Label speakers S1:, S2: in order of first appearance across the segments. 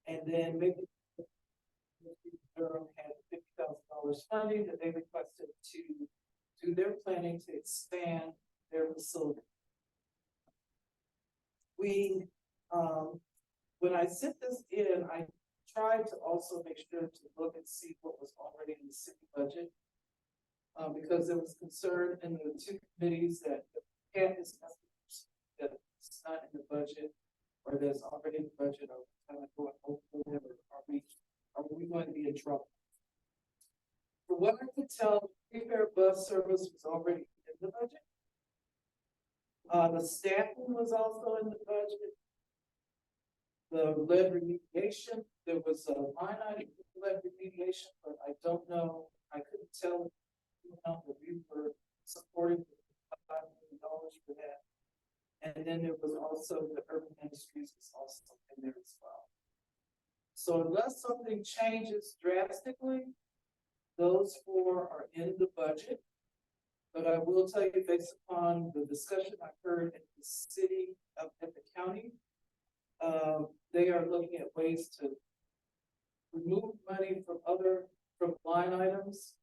S1: And then maybe Durham had $50,000 funding that they requested to do their planning to expand their facility. We, when I sent this in, I tried to also make sure to look and see what was already in the city budget. Because there was concern in the two committees that can't discuss that it's not in the budget, or there's already in the budget, or kind of going over it, or are we going to be in trouble? For what I could tell, pre-fare bus service was already in the budget. The staffing was also in the budget. The lead remediation, there was a line item for lead remediation, but I don't know, I couldn't tell that we were supporting $5 million for that. And then there was also the urban ministries was also in there as well. So unless something changes drastically, those four are in the budget. But I will tell you, based upon the discussion I heard at the city, at the county, they are looking at ways to remove money from line items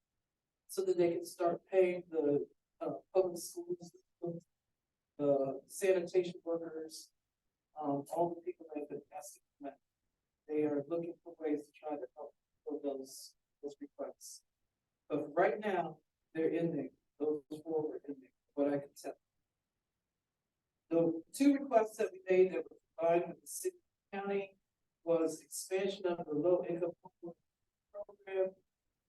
S1: so that they can start paying the public schools, the sanitation workers, all the people that have been asking for money. They are looking for ways to try to help fill those requests. But right now, they're in there. Those four were in there, what I can tell. The two requests that we made that were combined with the city county was expansion of the low income program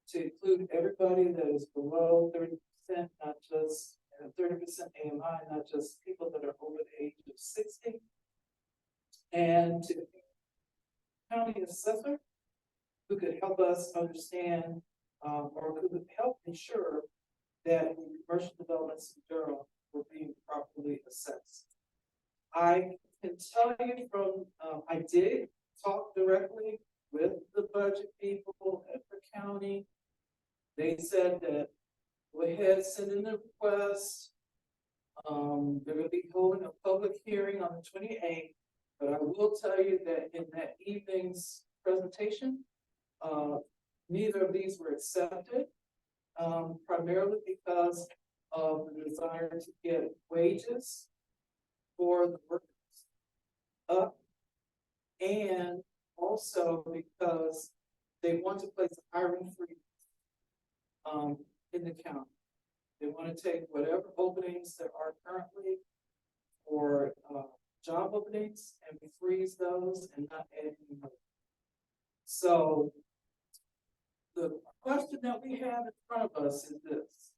S1: to include everybody that is below 30%, not just 30% AMI, not just people that are over the age of 60. And to county assessor who could help us understand or who could help ensure that the commercial developments in Durham were being properly assessed. I can tell you from, I did talk directly with the budget people at the county. They said that go ahead, send in the request. They're going to be holding a public hearing on the 28th, but I will tell you that in that evening's presentation, neither of these were accepted, primarily because of the desire to get wages for the workers up, and also because they want to place a hiring freeze in the county. They want to take whatever openings there are currently for job openings and freeze those and not add any more. So the question that we have in front of us is this.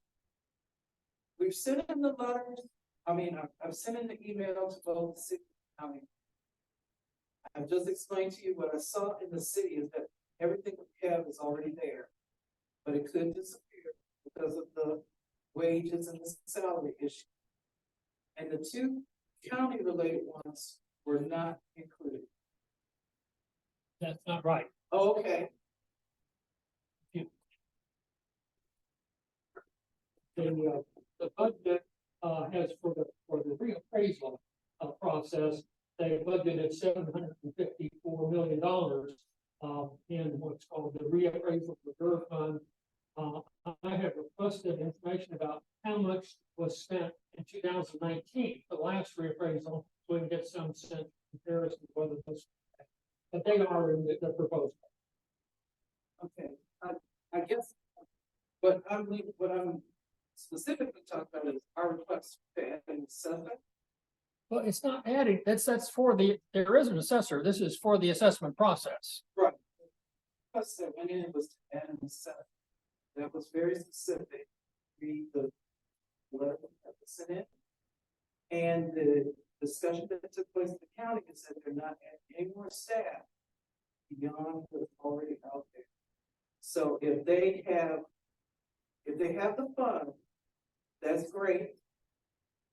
S1: We've sent in the letters. I mean, I've sent in the email to both the city and county. I've just explained to you what I saw in the city is that everything we have is already there, but it could disappear because of the wages and the salary issue. And the two county related ones were not included.
S2: That's not right.
S1: Oh, okay.
S2: The budget has for the reappraisal process, they budgeted $754 million in what's called the reappraisal reserve fund. I have requested information about how much was spent in 2019, the last reappraisal, so we can get some sense of comparison of whether this, but they are in the proposal.
S1: Okay, I guess what I'm specifically talking about is our request to add an assessor.
S2: Well, it's not adding, that's for there is an assessor. This is for the assessment process.
S1: Right. The request that went in was to add an assessor. That was very specific. Read the letter that was sent in. And the discussion that took place in the county is that they're not adding any more staff beyond what's already out there. So if they have the fund, that's great.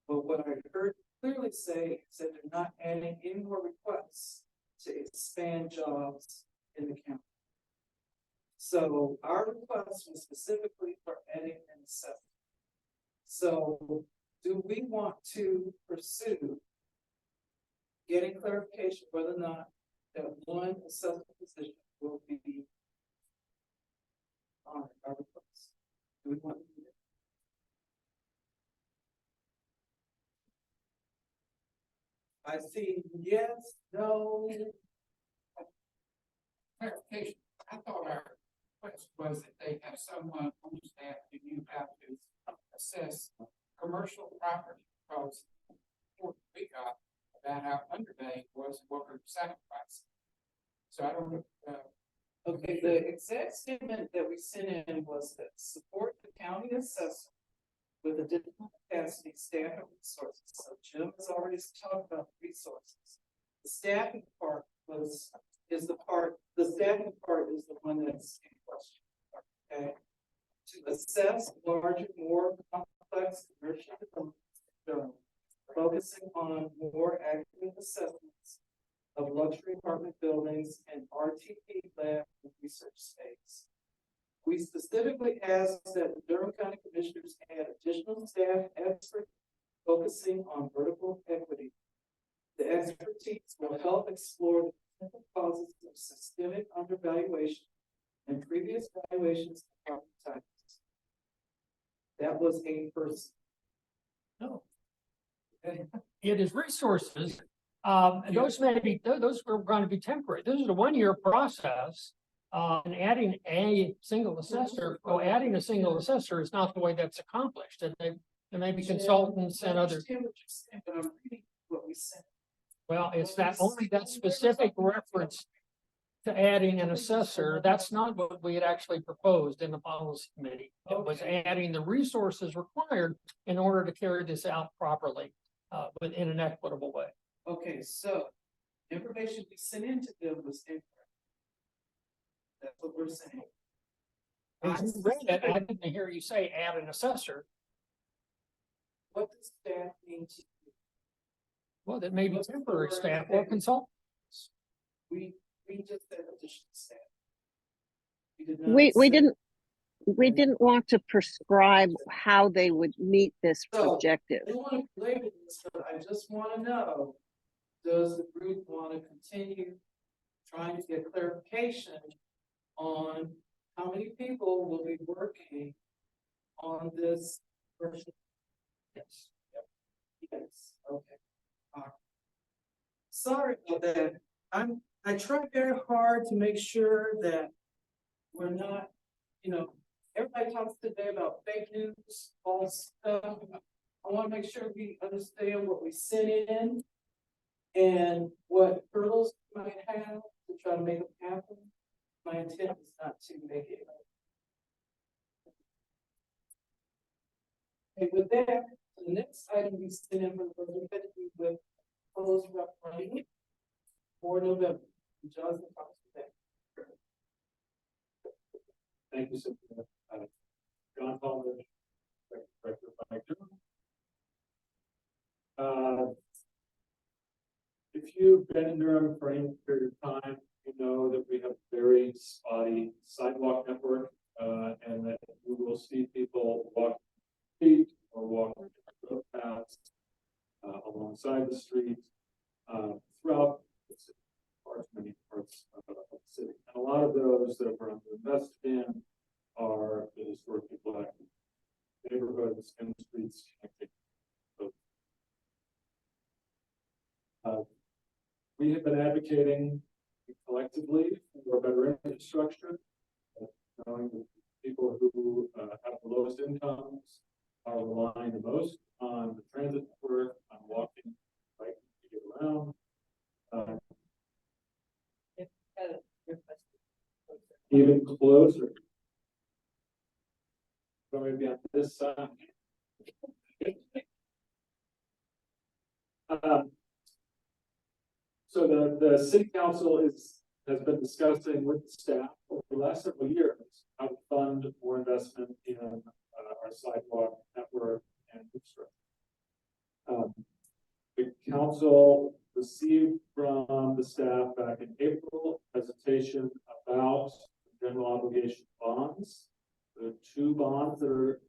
S1: But what I heard clearly say is that they're not adding any more requests to expand jobs in the county. So our request was specifically for adding an assessor. So do we want to pursue getting clarification whether or not that one assessor
S3: clarification, I thought our request was that they have someone on staff who knew how to assess commercial property, because what we got about how undervalued was what we're sacrificing. So I don't know,
S1: Okay, the exact statement that we sent in was that support the county assessor with additional capacity, staff and resources. So Jim has already talked about the resources. The staffing part is the staffing part is the one that's in question. Okay? To assess larger, more complex commercial developments, focusing on more accurate assessments of luxury apartment buildings and RTP lab and research space. We specifically asked that the Durham County Commissioners add additional staff experts focusing on vertical equity. The expertise will help explore the potential causes of systemic undervaluation and previous valuations of property taxes. That was a person.
S2: No,
S1: Okay.
S2: it is resources. And those may be, those were going to be temporary. This is a 1-year process. And adding a single assessor, adding a single assessor is not the way that's accomplished. And there may be consultants and
S1: I
S2: others.
S1: understand what you're saying, but I'm reading what we sent.
S2: Well, it's that only that specific reference to adding an assessor. That's not what we had actually proposed in the policy committee. It was adding the resources required in order to carry this out properly, but in an equitable way.
S1: Okay, so information we sent in to them was incorrect. That's what we're saying.
S2: I read it. I didn't hear you say add an assessor.
S1: What does staff mean to you?
S2: Well, that may be temporary staff or consultants.
S1: We just said additional staff. We did not
S4: We
S1: say-
S4: we didn't want to prescribe how they would meet this
S1: So,
S4: objective.
S1: I don't want to label this, but I just want to know, does the group want to continue trying to get clarification on how many people will be working on this version?
S2: Yes.
S1: Yes, okay. All right. Sorry about that. I try very hard to make sure that we're not, everybody talks today about fake news, false stuff. I want to make sure we understand what we sent in and what hurdles we might have to try to make it happen. My intent is not to make it. Okay, with that, the next item we sent in was with closed referendum for November. Jonathan talks to that.
S5: Thank you, Cynthia. John Talmadge, Director of Mike Durham. If you've been in Durham for any period of time, you know that we have very spotty sidewalk network, and that you will see people walking feet or walking paths alongside the street throughout the city, many parts of the city. And a lot of those that we're invested in are the historically black neighborhoods and streets connecting. We have been advocating collectively for better infrastructure, knowing that people who have the lowest incomes are relying the most on the transit network, on walking, biking to get around. Even closer. So maybe on this side. So the city council has been discussing with the staff over the last several years how to fund more investment in our sidewalk network and infrastructure. The council received from the staff back in April a presentation about general obligation bonds. There are 2 bonds that are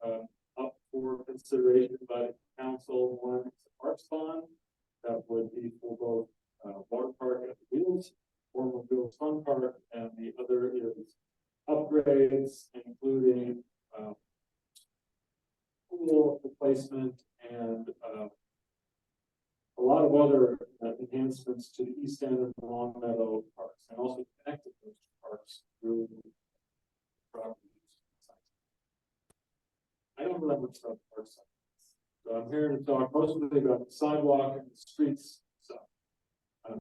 S5: up for consideration by the council. One is a parks bond that would be for both water park at the Wheels, former Wheels Fun Park, and the other is upgrades, including pool replacement and a lot of other enhancements to the east end of Long Meadow parks, and also connected those 2 here to talk mostly about the sidewalk and the streets.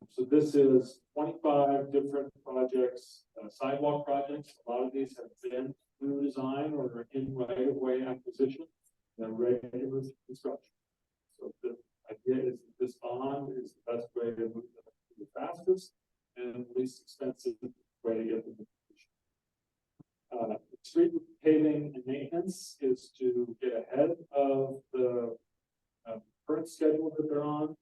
S5: So this is 25 different projects, sidewalk projects. A lot of these have been through design or are in right-of-way acquisition. They're ready for construction. So the idea is that this bond is the best way to move them the fastest and least expensive way to get them to completion. Street paving and maintenance is to get ahead of the current schedule that they're on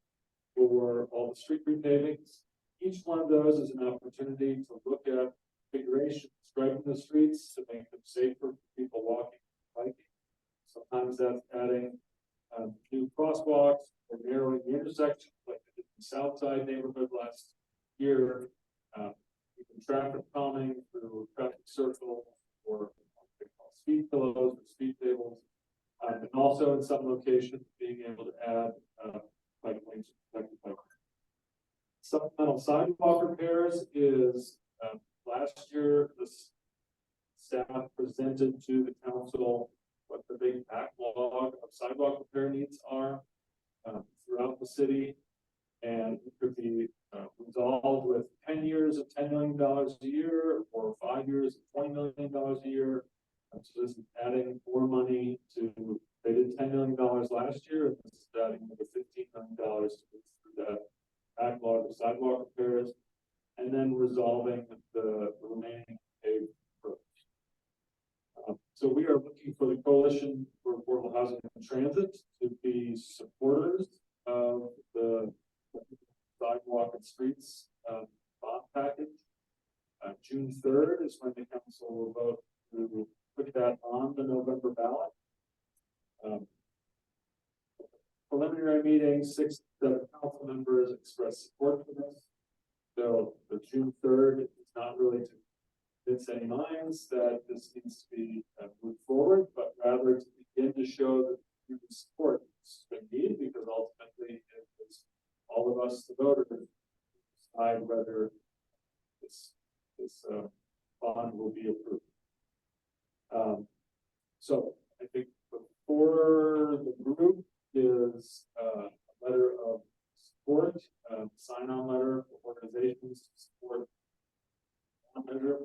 S5: for all the street repavings. Each one of those is an opportunity to look at configuration, striping the streets to make them safer for people walking and biking. Sometimes that's adding new crosswalks or narrowing the intersection, like in the South Side neighborhood last year. Even traffic calming through traffic circles or what they call speed pillows or speed tables. And also in some locations being able to add bike lanes. Supplemental sidewalk repairs is last year the staff presented to the council what the big backlog of sidewalk repair needs are throughout the city, and it could be resolved with 10 years of $10 million a year or 5 years of $20 million a year. So this is adding more money to, they did $10 million last year, and this is adding another $15 million to move through that backlog of sidewalk repairs, and then resolving the remaining paved roads. So we are looking for the Coalition for Affordable Housing and Transit to be supporters of the sidewalk and streets bond package. June 3rd is when the council will vote to put that on the November ballot. Preliminary meeting, 6 to 7 council members express support for this. So the June 3rd is not really to convince any minds that this needs to be moved forward, but rather to begin to show that the support is needed, because ultimately it is all of us, the voters, decide whether this bond will be approved. So I think before the group is a letter of support, sign-on letter for organizations to support the measure,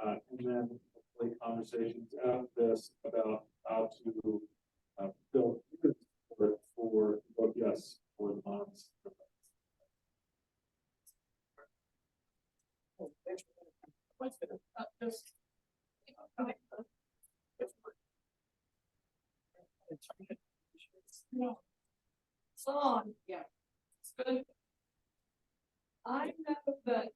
S5: and then hopefully conversations after this about how to build support for vote yes for the bonds.
S6: It's on. Yeah. It's good. I know that,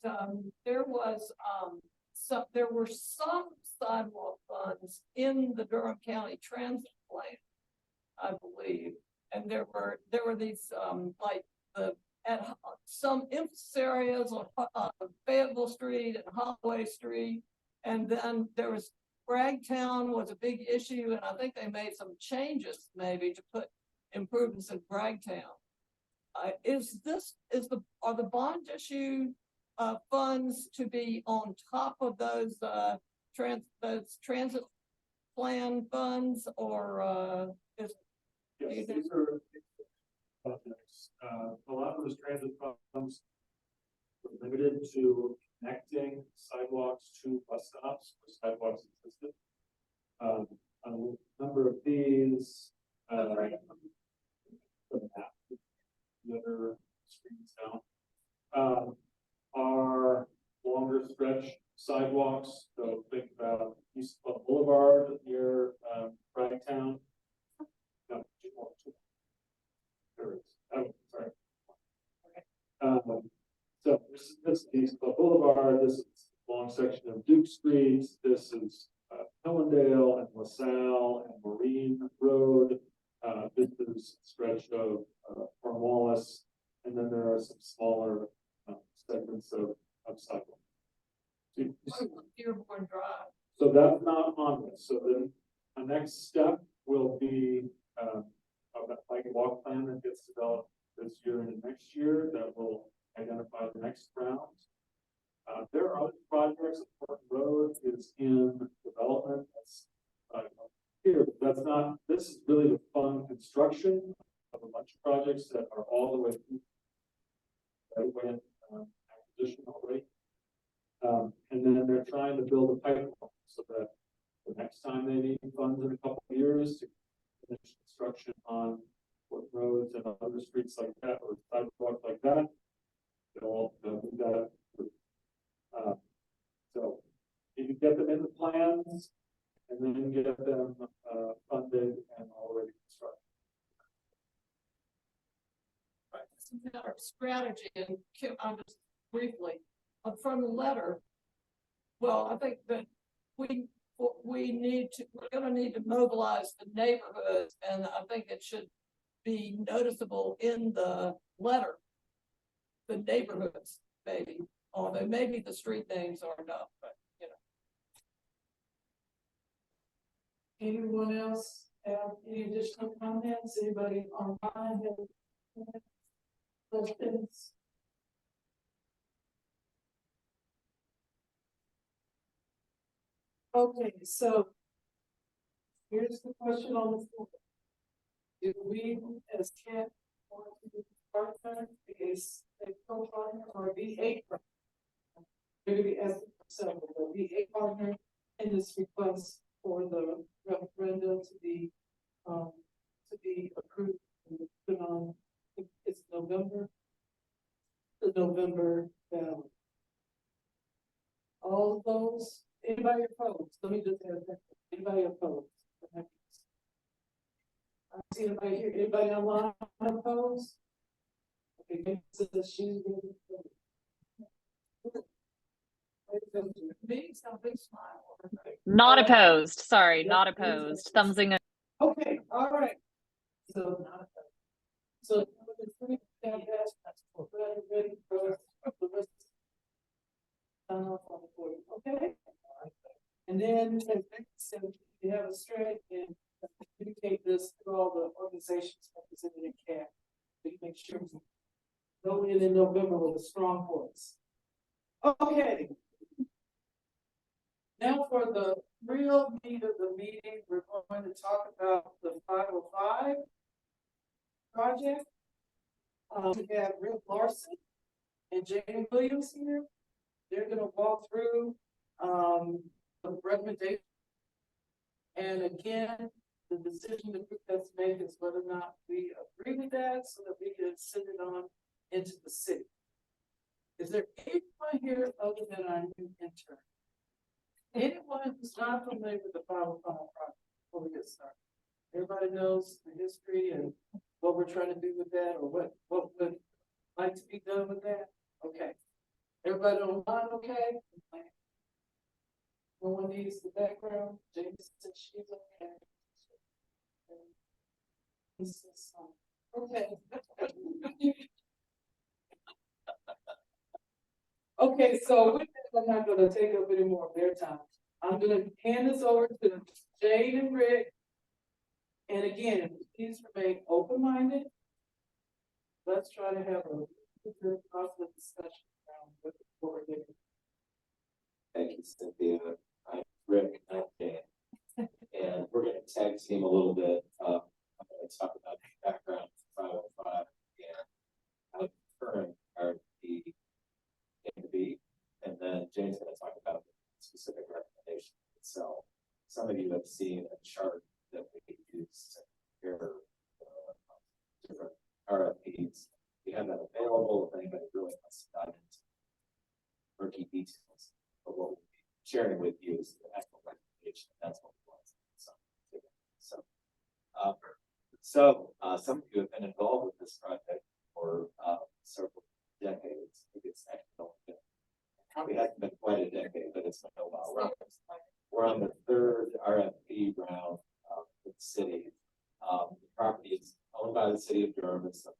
S6: there were some sidewalk funds in the Durham County Transit Plan, I believe. And there were these, like at some emphasis areas on Fayetteville Street and Holloway Street. And then there was Bragtown was a big issue, and I think they made some changes maybe to put improvements in Bragtown. Are the bond issue funds to be on top of those transit plan funds, or
S5: yes, these are projects. A lot of those transit funds were limited to connecting sidewalks to bus stops where sidewalks existed. A number of these, the other screens down, are longer stretch sidewalks. So think about East Club Boulevard near Bragtown. No, two more. There is. Oh, sorry. So this is East Club Boulevard. This is a long section of Duke Street. This is Hillendale and LaSalle and Marine Road. This is a stretch of Cornwallis, and then there are some smaller segments of sidewalk.
S6: Dearborn Drive?
S5: So that's not on this. So then the next step will be like a walk plan that gets developed this year and next year that will identify the next round. There are other projects. Important Road is in development. That's here, but that's not, this is really to fund construction of a bunch of projects that are all the way through. Right, when, acquisition already. And then they're trying to build a pipeline so that the next time they need funds in a couple of years to finish construction on roads and other streets like that, or sidewalks like that, they'll move that up. So you can get them in the plans and then get them, funded and already constructed.
S6: Right, this is our strategy, and Kim, I'll just briefly, from the letter. Well, I think that we need to, we're gonna need to mobilize the neighborhoods, and I think it should be noticeable in the letter. The neighborhoods, maybe, although maybe the street names are enough, but, you know.
S1: Anyone else have any additional comments? Anybody online have questions? Okay, so here's the question on the floor. Do we, as Ken, want to be partner, be a co-partner, or be a partner? We're gonna be asking for several, but be a partner in this request for the referendum to be approved and put on, I think it's November. The November ballot. All of those, anybody opposed? Let me just add that, anybody opposed? I see anybody here, anybody online opposed? Okay, maybe so that she's really opposed.
S6: Meeting's got a big smile.
S7: Not opposed. Sorry, not opposed. Thumbsing.
S1: Okay, all right. So, so the three candidates, ready for the rest. Sign off on the board, okay? And then, as Becky said, you have a strategy and communicate this to all the organizations represented in CAC. We make sure we go in November with a strong voice. Okay. Now for the real meat of the meeting, we're going to talk about the 505 project. We have Rick Larson and Jane Williams here. They're gonna walk through, the recommendation. And again, the decision the group has to make is whether or not we agree with that so that we can send it on into the city. Is there anyone here other than our new intern? Anyone who's not familiar with the 505 project before we get started? Everybody knows the history and what we're trying to do with that, or what would like to be done with that? Okay. Everybody online, okay? No one needs the background. James said she's okay. He says, okay. Okay, so with that, I'm not gonna take up any more of their time. I'm gonna hand this over to Jane and Rick. And again, please remain open-minded. Let's try to have a good positive discussion around what we're doing.
S8: Thank you, Cynthia. I'm Rick, I'm Dan. And we're gonna tag team a little bit. I'm gonna talk about the background of 505 and how the current RFP came to be. And then Jane's gonna talk about the specific recommendation itself. Some of you have seen a chart that we use to compare different RFPs. We have that available if anybody really wants to dive into murky details. But what we'll be sharing with you is the actual recommendation. That's what we want. So some of you have been involved with this project for several decades. I think it's actually probably hasn't been quite a decade, but it's been a while. We're on the third RFP round with the city. The property is owned by the city of Durham. It's the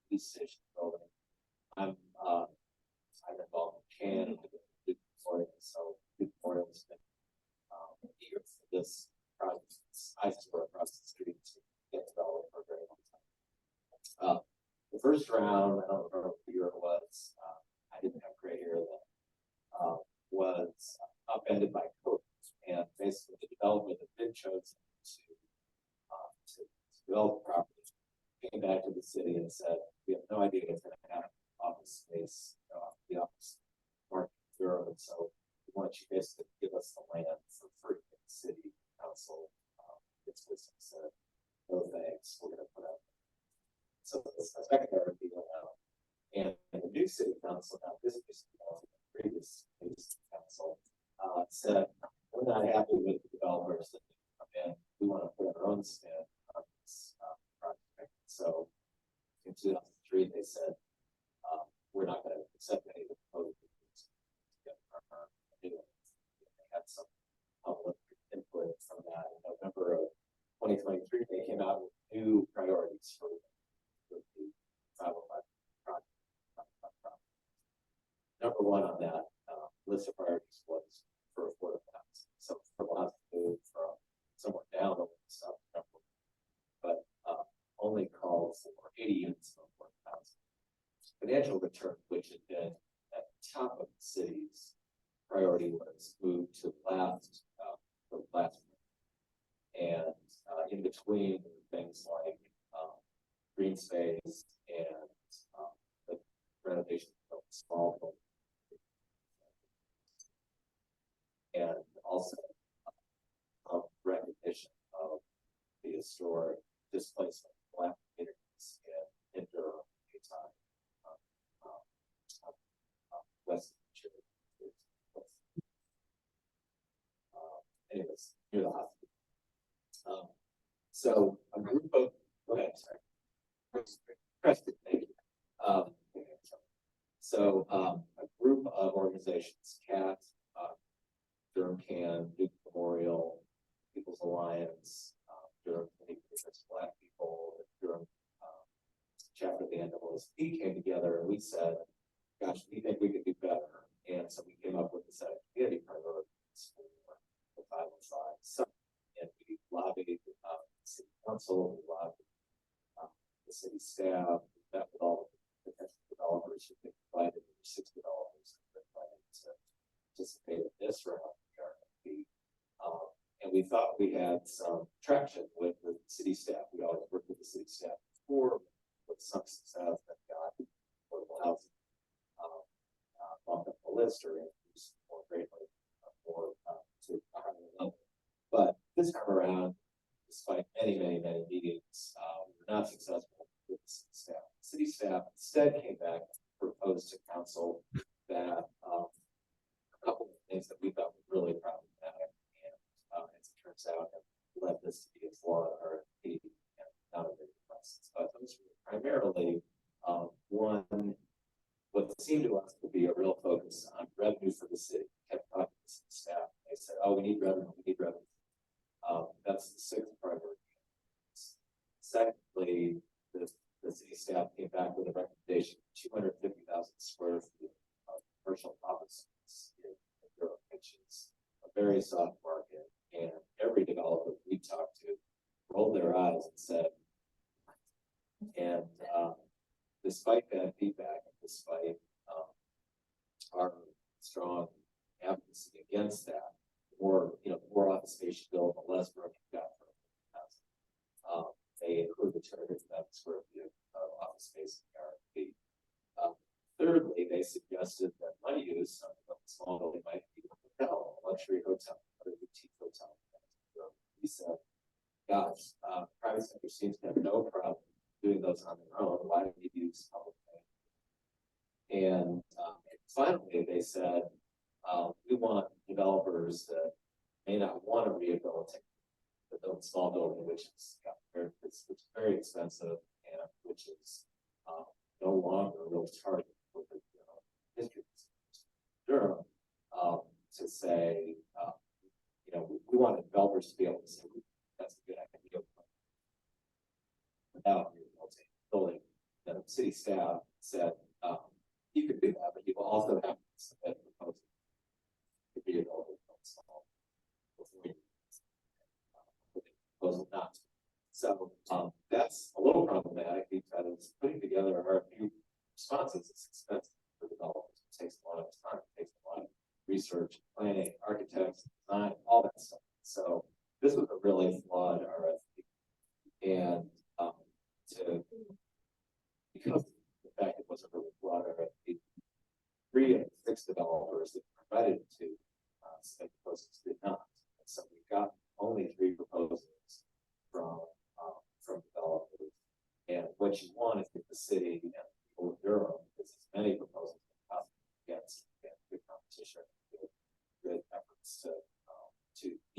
S8: police station building. I'm involved in Duke Memorial, so Duke Memorial has been eager for this project. I store across the street to get developed for a very long time. The first round, I don't remember what year it was. I didn't have gray hair then. Was upended by COVID, and basically the development had been chosen to city and said, we have no idea what's gonna happen, office space, the office market zero, and so we want you guys to give us the land for free. And the city council, its wisdom said, no thanks, we're gonna put up. So the second RFP went out, and the new city council, now this is the previous city council, said, we're not happy with the developers that come in, we want to put our own spin on this project. So in 2003, they said, we're not going to accept any of the proposals. They had some public input from that. In November of 2023, they came out with new priorities for the 505 project. Number one on that list of priorities was for affordable housing. So for lots to move from somewhere down over the south, but only calls for 80 units of affordable housing. Financial return, which had been at the top of the city's priority, was moved to last, and in between things like green space and the renovation of small buildings. And also recognition of the historic displacement of Black communities in Durham, Utah, West Virginia. Anyways, near the hospital. So a group of, go ahead, sorry. Preston, thank you. So a group of organizations, CAT, Durham Can, Duke Memorial, People's Alliance, Durham Black People, Durham chapter of the NAACP came together, and we said, gosh, we think we could do better. And so we came up with a set of community priorities for the 505 summit. And we lobbied the city council, we lobbied the city staff, we met with all the potential developers who think invited over 6 developers who were planning to participate in this round of the RFP. And we thought we had some traction with the city staff. We always worked with the city staff before, with some success that got affordable housing bumped up the list or increased more greatly or to a higher level. But this time around, despite many meetings, we were not successful with the city staff. The city staff instead came back and proposed to council that a couple of things that we thought were really problematic, and as it turns out, have led this to be a flawed RFP and not a very good process. But those were primarily one, what seemed to us to be a real focus on revenue for the city. Kept talking to the city staff. They said, "Oh, we need revenue. We need revenue." That's the 6th priority. Secondly, the city staff came back with a recommendation of 250,000 square feet of commercial office space in Durham, which is a very soft market. And every developer we talked to rolled their eyes and said, and despite that feedback, and despite our strong advocacy against that, more office space you build, the less room you've got for housing. They include the 250,000 square feet of office space in the RFP. Thirdly, they suggested that money use on a small building might be a hotel, a luxury hotel, or a boutique hotel. We said, gosh, private sector seems to have no problem doing those on their own. Why do we use public money? And finally, they said, we want developers that may not want to rehabilitate the small building, which is it's very expensive and which is no longer a real target for the history of Durham, to say, we want developers to be able to say that's a good idea without rehabilitating the building. The city staff said, you could do that, but you will also have to submit a proposal to rehabilitate small before you proposal not to. So that's a little problematic because putting together RFP responses is expensive for developers. It takes a lot of time, it takes a lot of research, planning, architects, design, all that stuff. So this was a really flawed RFP. And to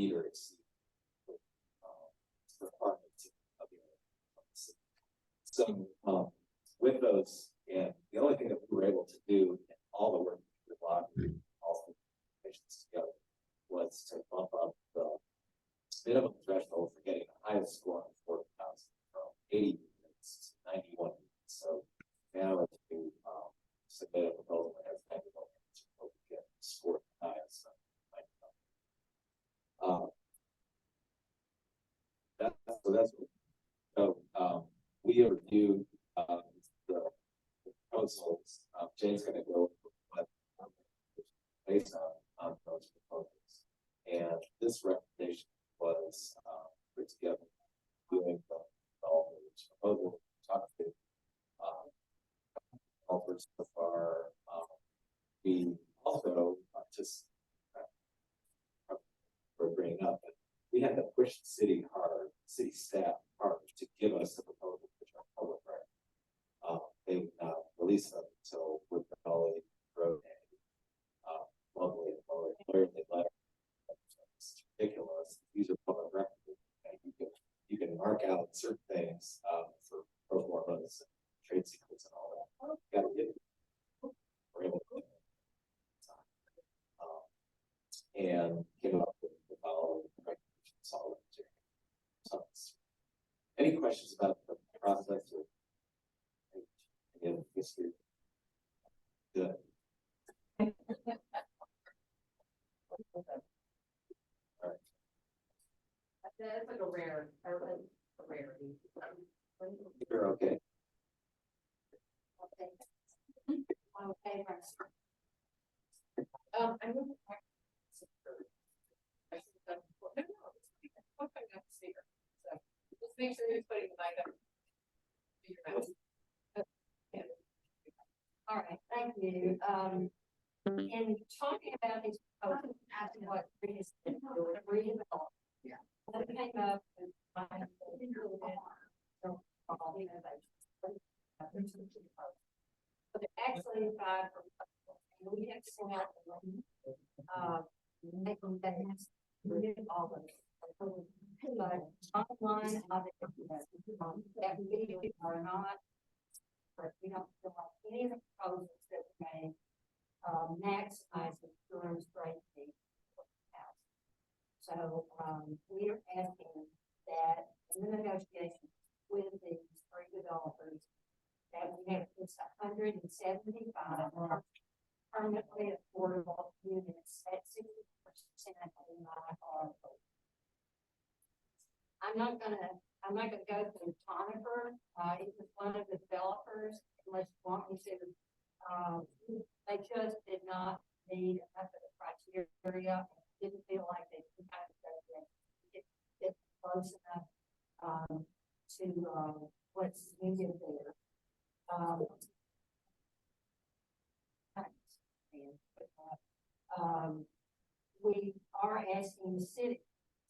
S8: meet or exceed. Requirements of the city. So, with those, and the only thing that we were able to do in all the work with lobby, all the patients together, was to bump up the minimum threshold for getting the highest score on 40,000 from 80 units to 91 units. So now if you submit a proposal that has 91 units, you will get scored the highest. That's so we reviewed the proposals. Jane's going to go over what based on those proposals, and this recommendation was put together doing the developers proposal. Talked to developers so far. We also just we're bringing up that we had to push the city hard, city staff hard to give us the proposal, which are public record. They would not release them until with the Valley Road lovely and clearly letter. It's ridiculous. These are public records. And you can mark out certain things for pro formas and trade secrets and all that. You gotta get it. We're able to do it. And came up with the following recommendations. So, any questions about the process or any history? Good.
S6: That's like a rarity.
S8: You're okay.
S6: Okay. I moved back. Just make sure you're putting the mic up. All right, thank you. In talking about these, asking what previous redevelopment. Yeah. What came up and but actually five and we have to send out make them that has all of it. But online of it that we are not, but we don't feel like any of the proposals that we made maximize the insurance rate. So we are asking that in the negotiations with these three developers that we have this 175 permanently affordable units at 60% in my article. I'm not gonna go through Conifer. It was one of the developers, unless you want me to. They just did not meet enough of the criteria. Didn't feel like they could kind of get close enough to what's needed there. We are asking the city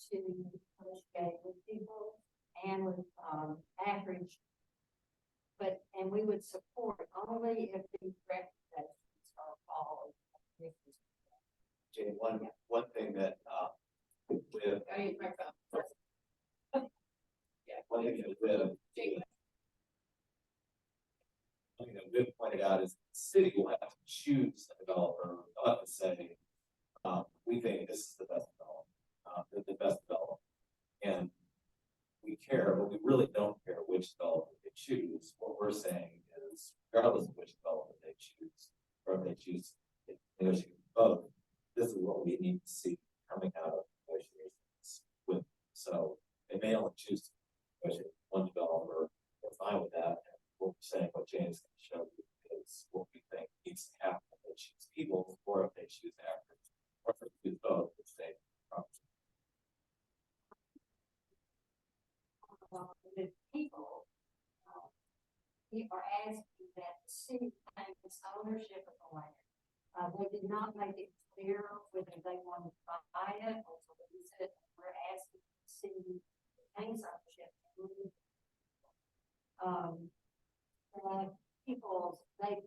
S6: to negotiate with people and with average, and we would support only if these recommendations are followed.
S8: Jane, one thing that with one thing that Viv pointed out is the city will have to choose the developer. They'll have to say, we think this is the best development, the best development, and we care, but we really don't care which developer they choose. What we're saying is, regardless of which developer they choose, or if they choose to negotiate both, this is what we need to see coming out of negotiations with. So they may only choose to negotiate one developer. We're fine with that. And what we're saying, what Jane is going to show you is what we think needs to happen if they choose people, or if they choose average, or if they choose both, if they
S6: the people, we are asking that the city take its ownership of the land. They did not make it clear whether they wanted to buy it or to lease it. We're asking the city to take ownership. People, they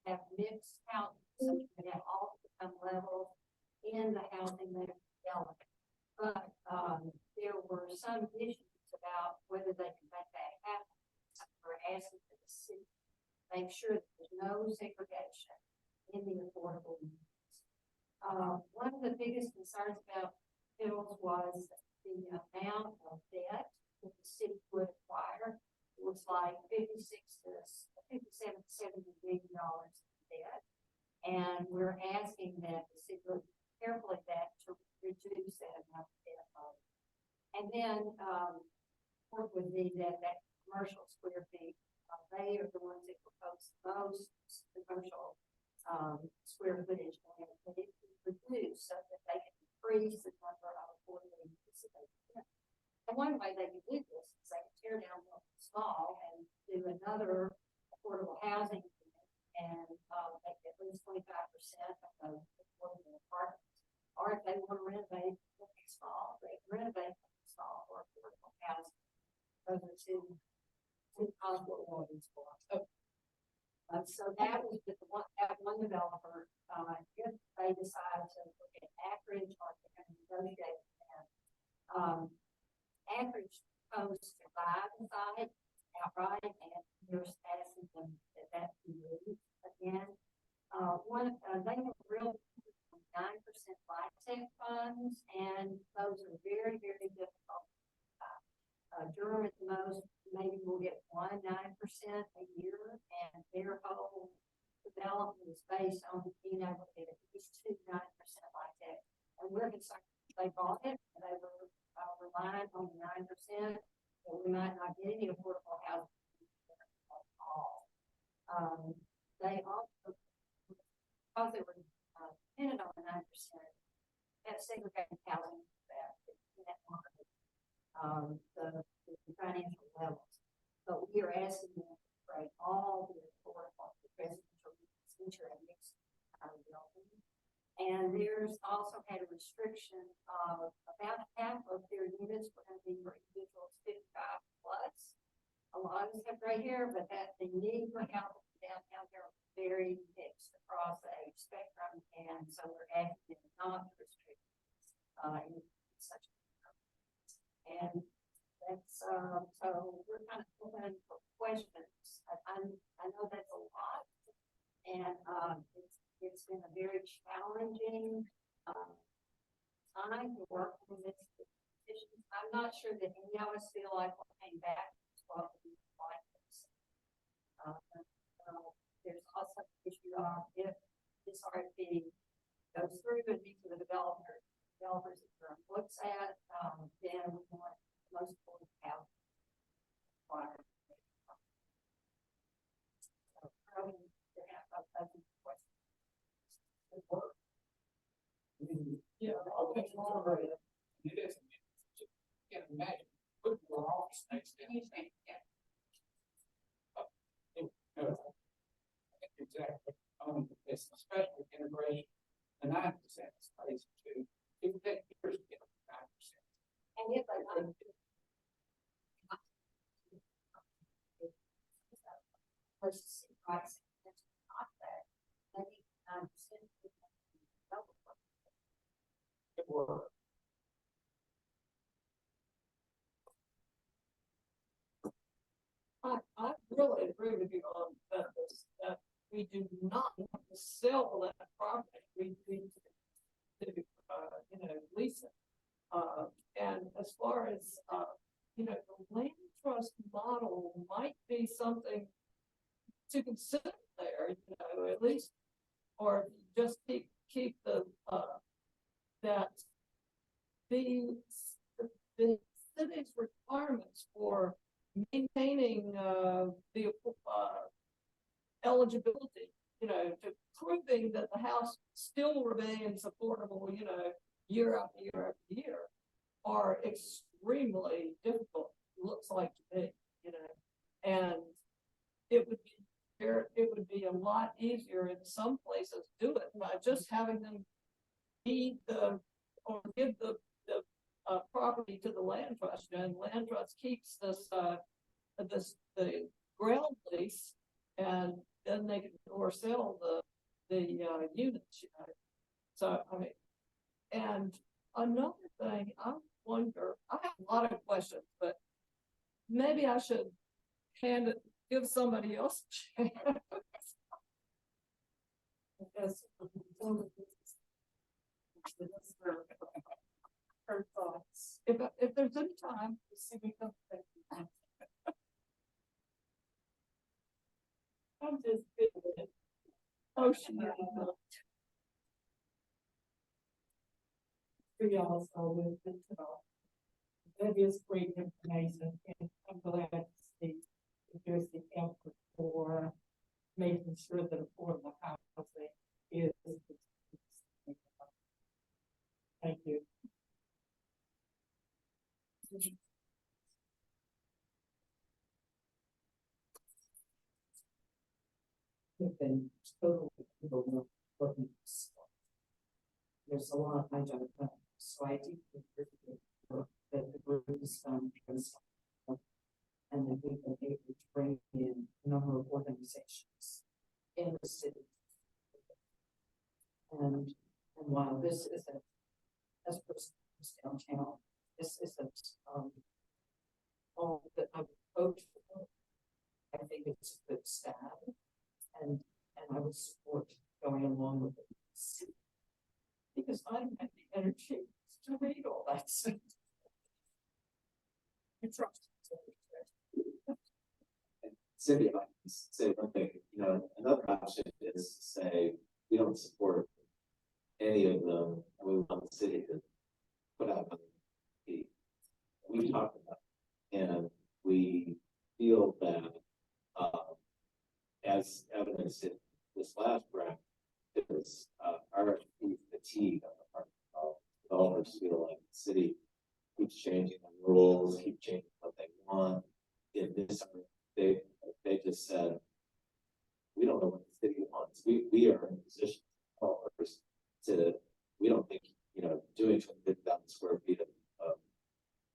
S6: have mixed housing, so you can have all different levels in the housing that are
S9: one of the biggest concerns about bills was the amount of debt that the city would acquire. It was like 57 to $70 billion in debt. And we're asking that the city look carefully at that to reduce that amount of debt. And then, what would be that commercial square feet, they are the ones that propose the most commercial, square footage, and it can reduce so that they can increase the number of affordable units that they can. And one way they can do this is they can tear down one small and do another affordable housing unit and, make at least 25% of those affordable apartments. Or if they want to renovate something small, they can renovate something small for affordable housing. Those are two possible ones for us. So that was the one, that one developer, if they decide to look at Akridge or they're going to negotiate with them. Akridge proposed to buy the site outright, and they're asking them that be moved again. They have real 9% LIHTC funds, and those are very, very difficult. Durham at the most, maybe we'll get 9% a year, and their whole development is based on being able to get at least 9% LIHTC. And we're concerned they bought it, and they were relying on the 9%, but we might not get any affordable housing at all. They also, because they were dependent on the 9%, have segregated housing in that market. The financial levels, but we are asking them to create all the affordable residential units into a mixed building. And there's also had a restriction of about half of their units were going to be for individuals 55 plus. A lot of us have gray hair, but that the need for help downtown here are very mixed across the age spectrum, and so we're asking them not to restrict in such a. And that's, so we're kind of open for questions. I know that's a lot, and, it's been a very challenging, time to work on this petition. I'm not sure that any of us feel like we're paying back what we like this. There's also the issue of if this RFP goes through and meets with the developers that looks at, then we want most people to have acquired. So probably to have a question.
S3: Yeah, I'll take more of it. It is. You can imagine, put your office next to it. Yeah. Exactly. It's a special integration. The 9% is crazy too. It would take years to get up to 9%.
S9: And if they want to versus price, that's not that. Maybe 9%
S3: It works.
S6: I really agree with you on that, that we do not want to sell that property. We need to lease it. And as far as, the land trust model might be something to consider there, at least, or just keep the, that the city's requirements for maintaining the eligibility, to proving that the house still remains affordable, year after year after year, are extremely difficult. Looks like to me, and it would be a lot easier in some places to do it by just having them give the property to the land trust, and land trust keeps the ground lease, and then they can or sell the units. So I mean, and another thing, I wonder. I have a lot of questions, but maybe I should give somebody else a chance. Because with us for her thoughts. If there's any time, we'll see me come back. I'm just kidding. Oh, she. For y'all, so we'll get to know. That is great information, and I'm glad to see that there's the effort for making sure that affordable housing is. Thank you.
S10: Have been totally looking. There's a lot I don't know, so I do think that the group is done. And that we've been able to bring in a number of organizations in the city. And while this isn't, as person who's downtown, this isn't, all that I'm approached for. I think it's a good stab, and I would support going along with it. Because I don't have the energy to read all that stuff. You trust.
S8: Cindy, I can say one thing, another option is to say, we don't support any of them, and we want the city to put out another fee. We talked about it, and we feel that, as evidenced in this last round, there's RFP fatigue on the part of developers feel like the city keeps changing the rules, keep changing what they want. In this, they just said, we don't know what the city wants. We are in a position to, we don't think, doing 250,000 square feet of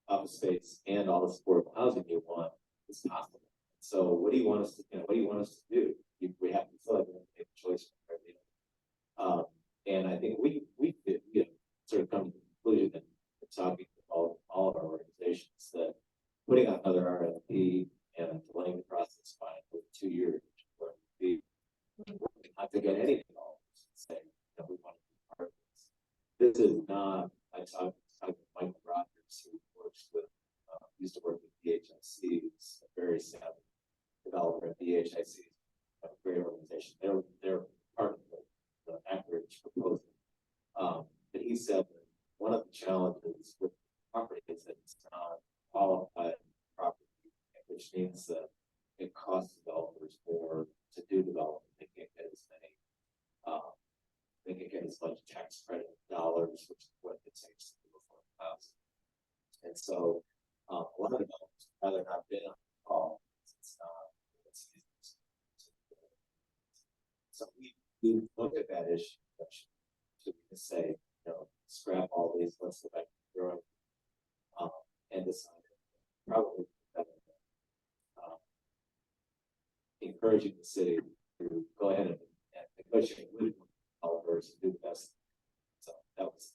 S8: office space and all the affordable housing you want is possible. So what do you want us to, what do you want us to do? We have to feel like we have to make a choice. And I think we sort of come to the conclusion that talking to all of our organizations that putting out another RFP and delaying the process by 2 years for the not to get anything all say that we want to be part of this. This is not, I talked with Michael Rogers, who works with used to work with DHIC, who's a very savvy developer at DHIC, a great organization. They're part of the Anchorage proposal. But he said that one of the challenges with property is that it's not qualified property, which means that it costs developers more to do development. They can't get as many, they can get as much tax credit dollars, which is what it takes to do affordable housing. And so, a lot of developers would rather not bid on the call. It's not, it's easy. So we looked at that issue to say, scrap all these, let's go back to the drawing, and decide probably better encouraging the city to go ahead and negotiate with developers and do the best. So that was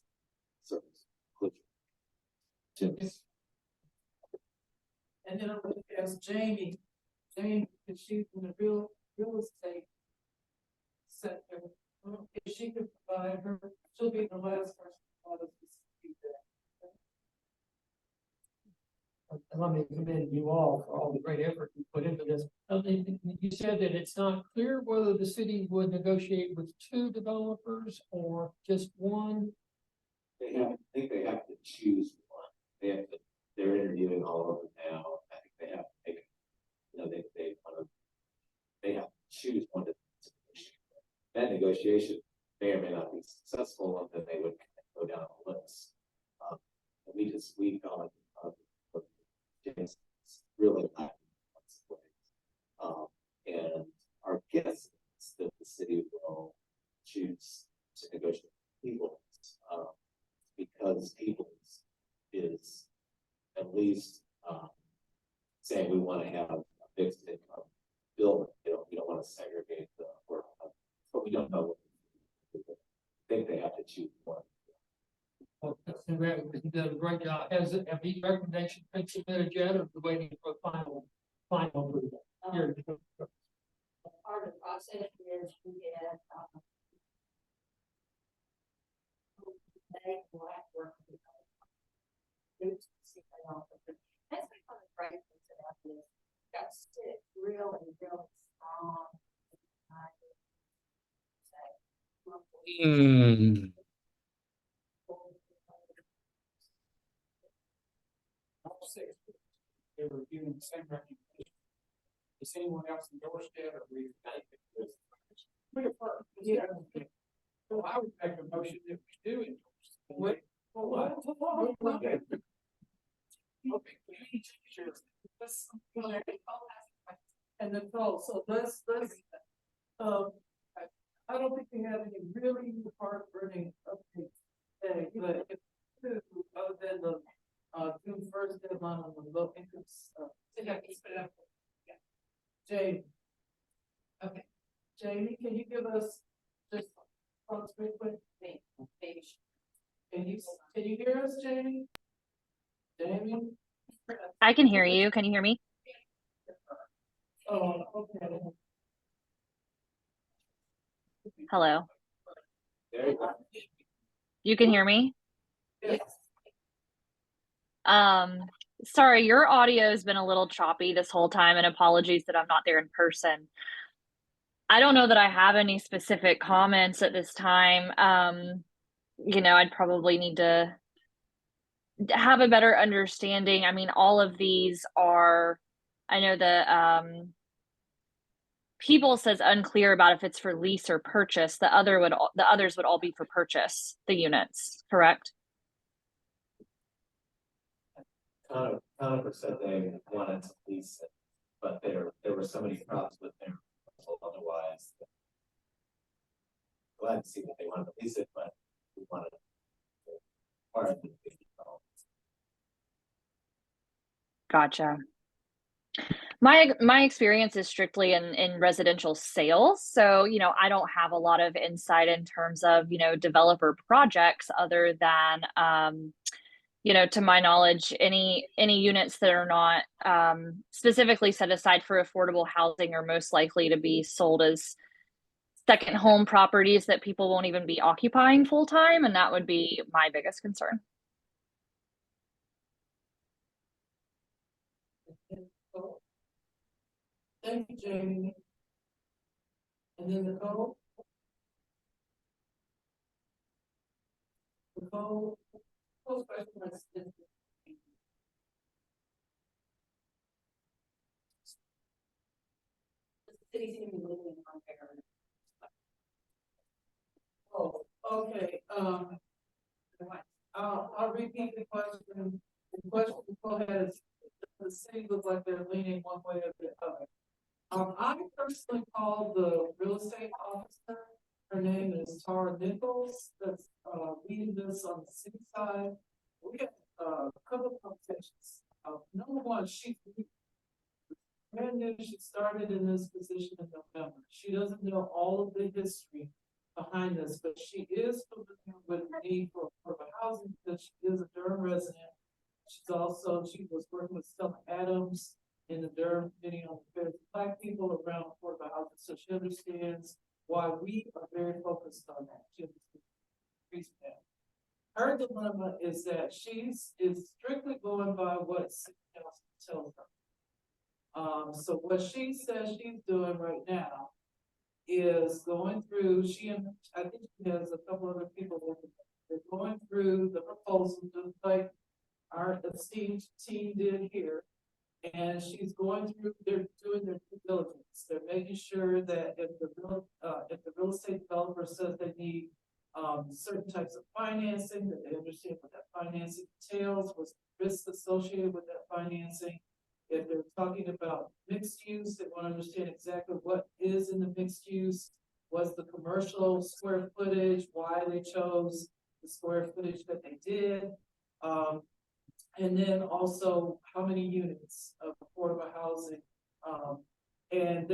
S8: sort of conclusion.
S1: And then I'm going to ask Jamie, if she's in the real estate sector, if she could provide her, she'll be the last person to speak that.
S2: And let me commend you all for all the great effort you put into this. You said that it's not clear whether the city would negotiate with 2 developers or just one.
S8: I think they have to choose one. They're interviewing all of them now. I think they have to make, they have to choose one to negotiate. That negotiation may or may not be successful, and then they would go down the list. And we found it's really lacking. And our guess is that the city will choose to negotiate with Peoples, because Peoples is at least saying we want to have a fixed income building. We don't want to segregate the work, but we don't know. I think they have to choose one.
S2: Well, you did a great job. Have these recommendations been submitted yet, or are we waiting for final approval? Here.
S9: Part of the process is we get, they will have to work with groups to see if they offer. That's been one of the great things about this. Got stick really, really strong.
S3: All six, they were given the same recommendation. Is anyone else endorsed it or we? Yeah. Well, I would make a motion that we do endorse. What? Okay. Sure.
S1: And then, so let's, I don't think we have any really heartburning updates today, but if we do, other than the, June first deadline on the low income stuff. Jamie. Okay, Jamie, can you give us just, real quick? Can you hear us, Jamie? Jamie?
S7: I can hear you. Can you hear me?
S1: Oh, okay.
S7: Hello.
S8: There you go.
S7: You can hear me?
S1: Yes.
S7: Sorry, your audio has been a little choppy this whole time, and apologies that I'm not there in person. I don't know that I have any specific comments at this time. I'd probably need to have a better understanding. I mean, all of these are, I know the People says unclear about if it's for lease or purchase. The others would all be for purchase, the units, correct?
S8: Conifer said they wanted to lease it, but there were so many problems with their proposal otherwise. Glad to see that they wanted to lease it, but we wanted to part of the
S7: Gotcha. My experience is strictly in residential sales. So, I don't have a lot of insight in terms of, developer projects other than, to my knowledge, any units that are not specifically set aside for affordable housing are most likely to be sold as second home properties that people won't even be occupying full time. And that would be my biggest concern.
S1: Thank you, Jamie. And then Nicole? Nicole? Oh, okay, I'll repeat the question. The question Nicole has, the city looks like they're leaning one way or the other. I personally called the real estate officer. Her name is Tara Nichols, that's, leading this on the city side. We have, a couple of conversations. Number one, brand new, she started in this position in November. She doesn't know all of the history behind this, but she is familiar with the need for affordable housing because she is a Durham resident. She was working with Stella Adams in the Durham Committee on Affairs of Black People around affordable housing, so she understands why we are very focused on that. She understands that. Her dilemma is that she's strictly going by what city council tells her. So what she says she's doing right now is going through, I think she has a couple other people working. They're going through the proposal, just like our esteemed team did here. And she's going through, they're doing their due diligence. They're making sure that if the real estate developer says they need certain types of financing, that they understand what that financing entails, what's the risks associated with that financing. If they're talking about mixed use, they want to understand exactly what is in the mixed use, what's the commercial square footage, why they chose the square footage that they did. And then also how many units of affordable housing. And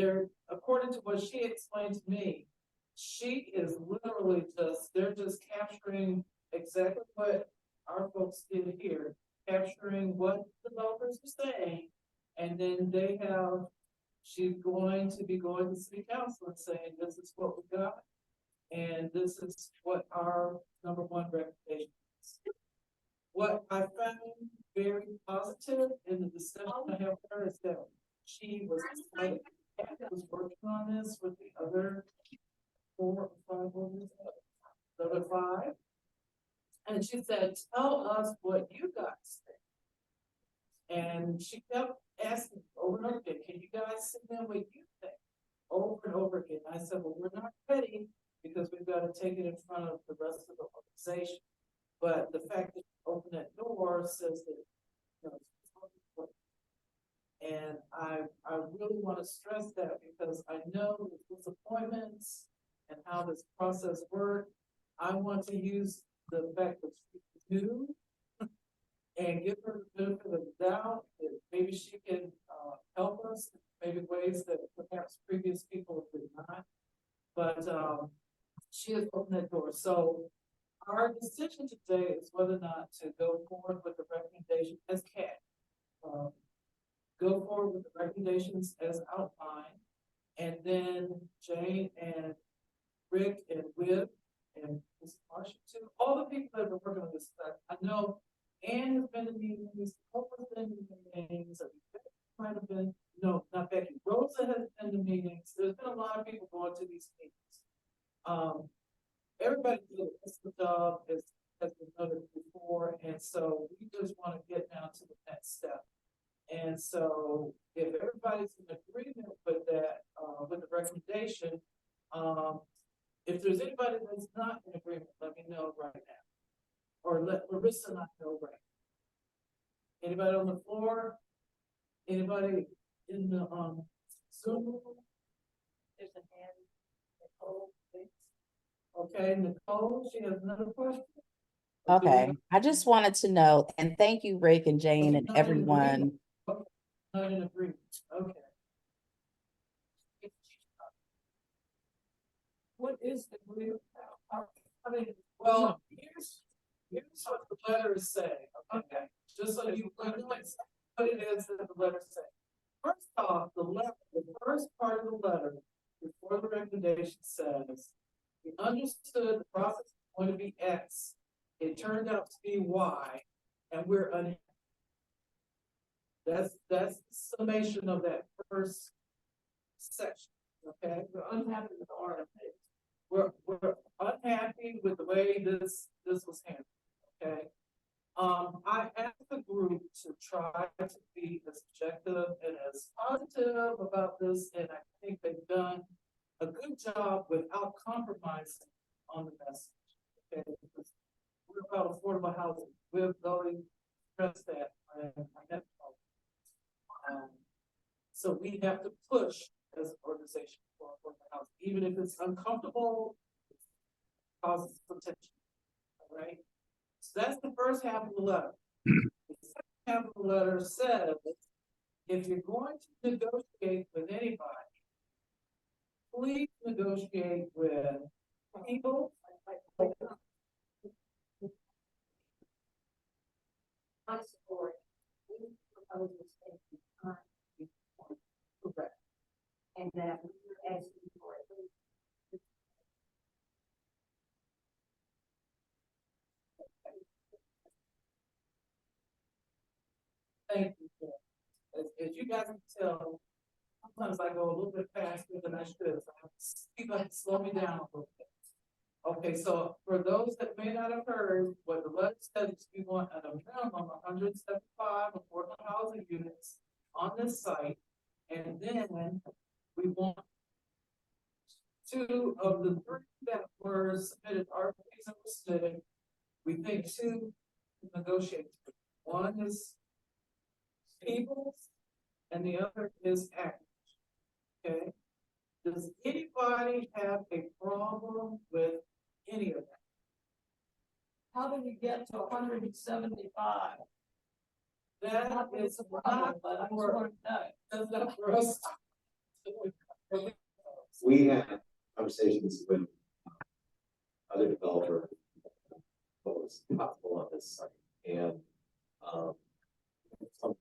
S1: according to what she explained to me, she is literally they're just capturing exactly what our folks did here, capturing what developers are saying. And then she's going to be going to city council and saying, this is what we got. And this is what our number one recommendation. what I found very positive in the discussion I have with her is that she was, was working on this with the other 4 or 5 women, the other 5. And she said, tell us what you guys think. And she kept asking over and over again, can you guys send them what you think? Over and over again. I said, well, we're not ready because we've got to take it in front of the rest of the organization. But the fact that you open that door says that, you know, and I really want to stress that because I know the disappointments and how this process works. I want to use the fact that she's new and give her the benefit of the doubt that maybe she can help us, maybe ways that perhaps previous people did not. But she has opened that door. So our decision today is whether or not to go forward with the recommendation as CAT. Go forward with the recommendations as outlined, and then Jane and Rick and Whip and Ms. Marshall too, all the people that have been working on this stuff. I know Ann has been in meetings, Hope has been in meetings, might have been, no, not Becky, Rosa has been in meetings. There's been a lot of people going to these meetings. Everybody did a job as has been noted before, and so we just want to get down to the next step. And so if everybody's in agreement with that, with the recommendation, if there's anybody that's not in agreement, let me know right now. Or let Larissa not know right now. Anybody on the floor? Anybody in the Zoom? There's a hand, Nicole, please. Okay, Nicole, she has another question.
S11: Okay, I just wanted to know, and thank you, Rick and Jane and everyone.
S1: Not in agreement, okay.
S6: What is the real?
S1: I mean, well, here's what the letters say, okay? Just so you know what it is that the letters say. First off, the first part of the letter, before the recommendation says, we understood the process is going to be X. It turned out to be Y, and we're unhappy. That's the summation of that first section, okay? We're unhappy with the RFA. We're unhappy with the way this was handled, okay? I asked the group to try to be as objective and as positive about this, and I think they've done a good job without compromising on the message, okay? We're about affordable housing. We're going to stress that. So we have to push as an organization for affordable housing, even if it's uncomfortable, it causes some tension. All right. So that's the first half of the letter. The second half of the letter says, if you're going to negotiate with anybody, please negotiate with people.
S9: I support. We propose this time. Correct. And that we're asking for it.
S1: Thank you. As you guys can tell, sometimes I go a little bit faster than I should. So people have to slow me down a little bit. Okay, so for those that may not have heard, what the letter said is we want at a minimum 175 affordable housing units on this site. And then we want 2 of the 3 that were submitted, RFPs that were submitted, we think 2 to negotiate. One is Peoples and the other is Acton. Okay. Does anybody have a problem with any of that?
S6: How do you get to 175?
S1: That is
S6: a problem, but I just want to know.
S1: That's not for us.
S8: We had conversations with other developers, what was possible on this site, and some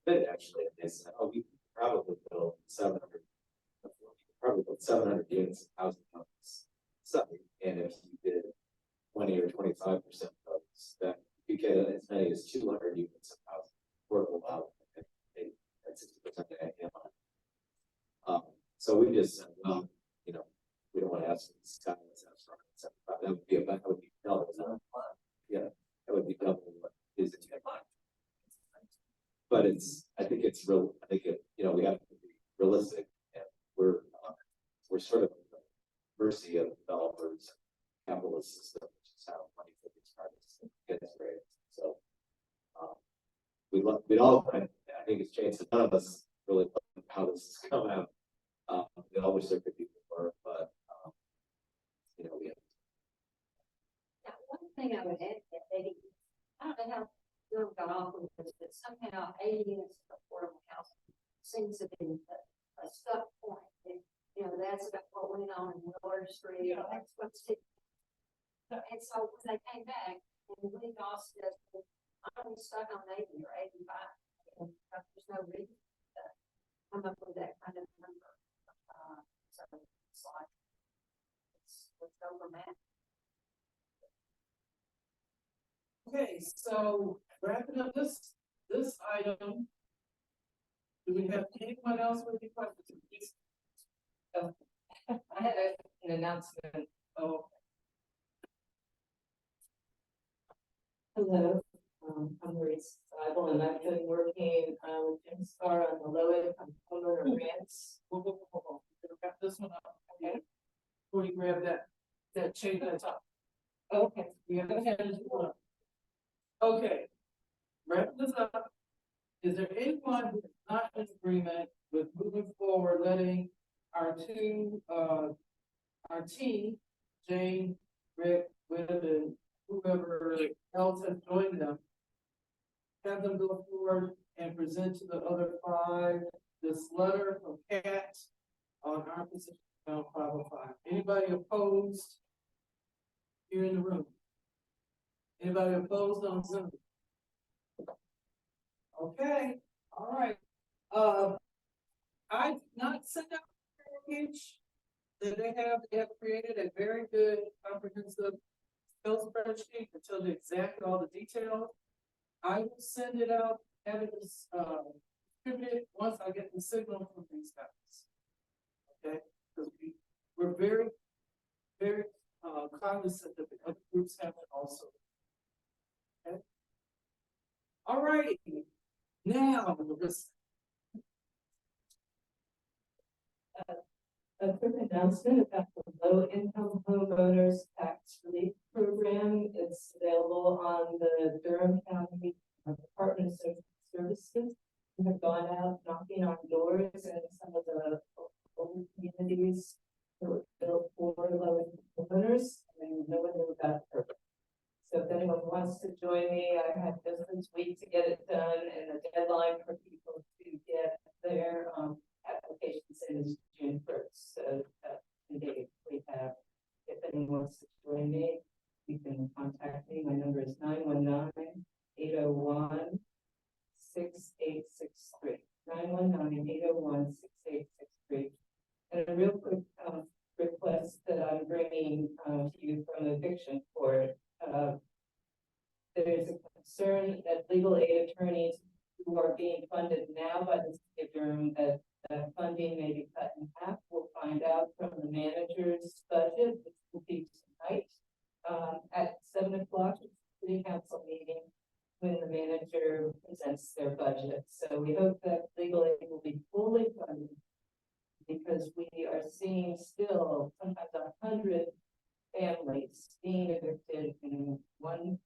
S8: actually, they said, oh, we could probably build 700 units of housing on this site, and if you did 20 or 25% of those, that you get as many is 200 units of housing, affordable housing, at 60% of AMI. So we just said, well, you know, we don't want to have some skylines that are 75. That would be double. Yeah, that would be double what is in the line. But I think it's real. I think you know, we have to be realistic, and we're sort of at the mercy of developers, capitalist system, which is how money for these projects gets raised. So we'd all. I think it's changed. None of us really love how this has come out. We all wish there could be more, but you know, we have.
S9: Now, one thing I would add to that, Eddie, I don't know how Bill got off with this, but somehow 80 units of affordable housing seems to be a stuck point. And, you know, that's about what went on in Willard Street.
S6: Yeah.
S9: That's what's it. And so when they came back, and we lost it, I'm stuck on 80 or 85. And there's no reason to come up with that kind of number. So it's like, let's go for math.
S1: Okay, so wrapping up this item. Do we have anyone else with any questions?
S10: I had an announcement.
S1: Oh,
S10: Hello, I'm Maurice Seibel, and I've been working with Jim Scar on the low income homeowner grants.
S1: hold on. Wrap this one up, okay? Before you grab that chain at the top.
S10: Okay.
S1: We have hands up. Okay. Wrap this up. Is there anyone who is not in agreement with moving forward, letting our team, Jane, Rick, Webb, and whoever else has joined them, have them go forward and present to the other 5 this letter from Kat on our position on 505. Anybody opposed here in the room? Anybody opposed on Zoom? Okay, all right. I did not send out a package that they have created a very good comprehensive sales spreadsheet that tells you exactly all the details. I will send it out, have it distributed once I get the signal from these guys. Okay, because we're very, very cognizant that the other groups have it also. Okay. All righty. Now, this.
S10: A quick announcement about the low income homeowners tax relief program. It's available on the Durham County Department of Social Services. We have gone out knocking on doors in some of the older communities that were built for low income homeowners, and no one knew about the program. So if anyone wants to join me, I have just this week to get it done, and the deadline for people to get their applications is June 1st. So today we have, if anyone wants to join me, you can contact me. My number is 919-801-6863. 919-801-6863. And a real quick request that I'm bringing to you from eviction court. There's a concern that legal aid attorneys who are being funded now by the city of Durham that funding may be cut in half. We'll find out from the manager's budget, which will be tonight at 7 o'clock, city council meeting, when the manager presents their budget. So we hope that legal aid will be fully funded, because we are seeing still sometimes 100 families being evicted in one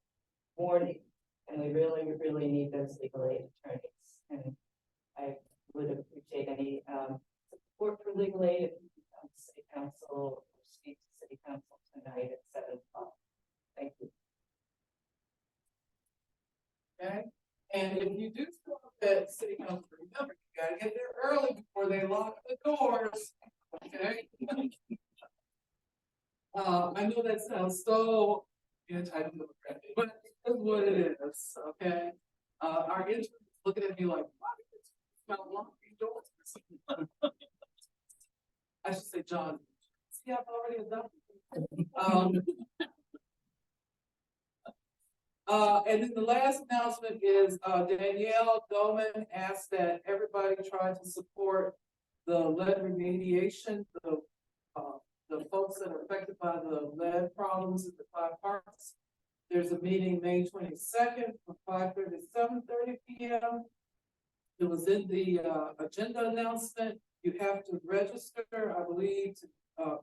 S10: morning, and we really, really need those legal aid attorneys. And I would appreciate any support for legal aid if you come to city council or speak to city council tonight at 7 o'clock. Thank you.
S1: Okay, and if you do show up at city council, remember, you gotta get there early before they lock the doors. Okay. I know that sounds so anti-democratic, but it's what it is. Okay. Our interns looking at me like, why did it smell locking doors? I should say, John. See, I've already adopted. And then the last announcement is, Danielle Goldman asked that everybody try to support the lead remediation, the folks that are affected by the lead problems at the 5 parks. There's a meeting May 22nd from 5:30 to 7:30 p.m. It was in the, agenda announcement. You have to register, I believe, to,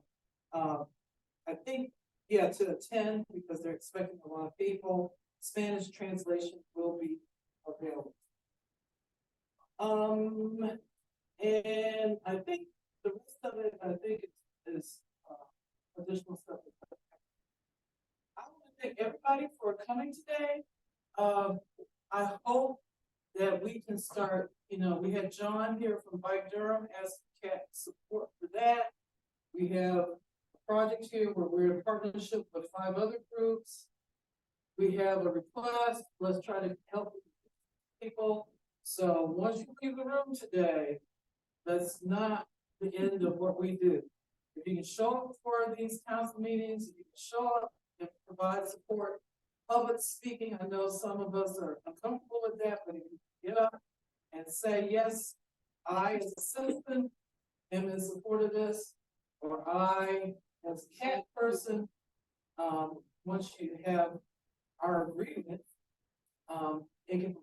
S1: I think, yeah, to attend because they're expecting a lot of people. Spanish translation will be available. And I think the rest of it, I think is additional stuff. I want to thank everybody for coming today. I hope that we can start, we had John here from Bike Durham as cat support for that. We have a project here where we're in partnership with 5 other groups. We have a request, let's try to help people. So once you leave the room today, that's not the end of what we do. If you can show up for these council meetings, if you can show up and provide support, public speaking, I know some of us are uncomfortable with that, but if you get up and say, yes, I as a citizen am in support of this, or I as a cat person, once you have our agreement, it can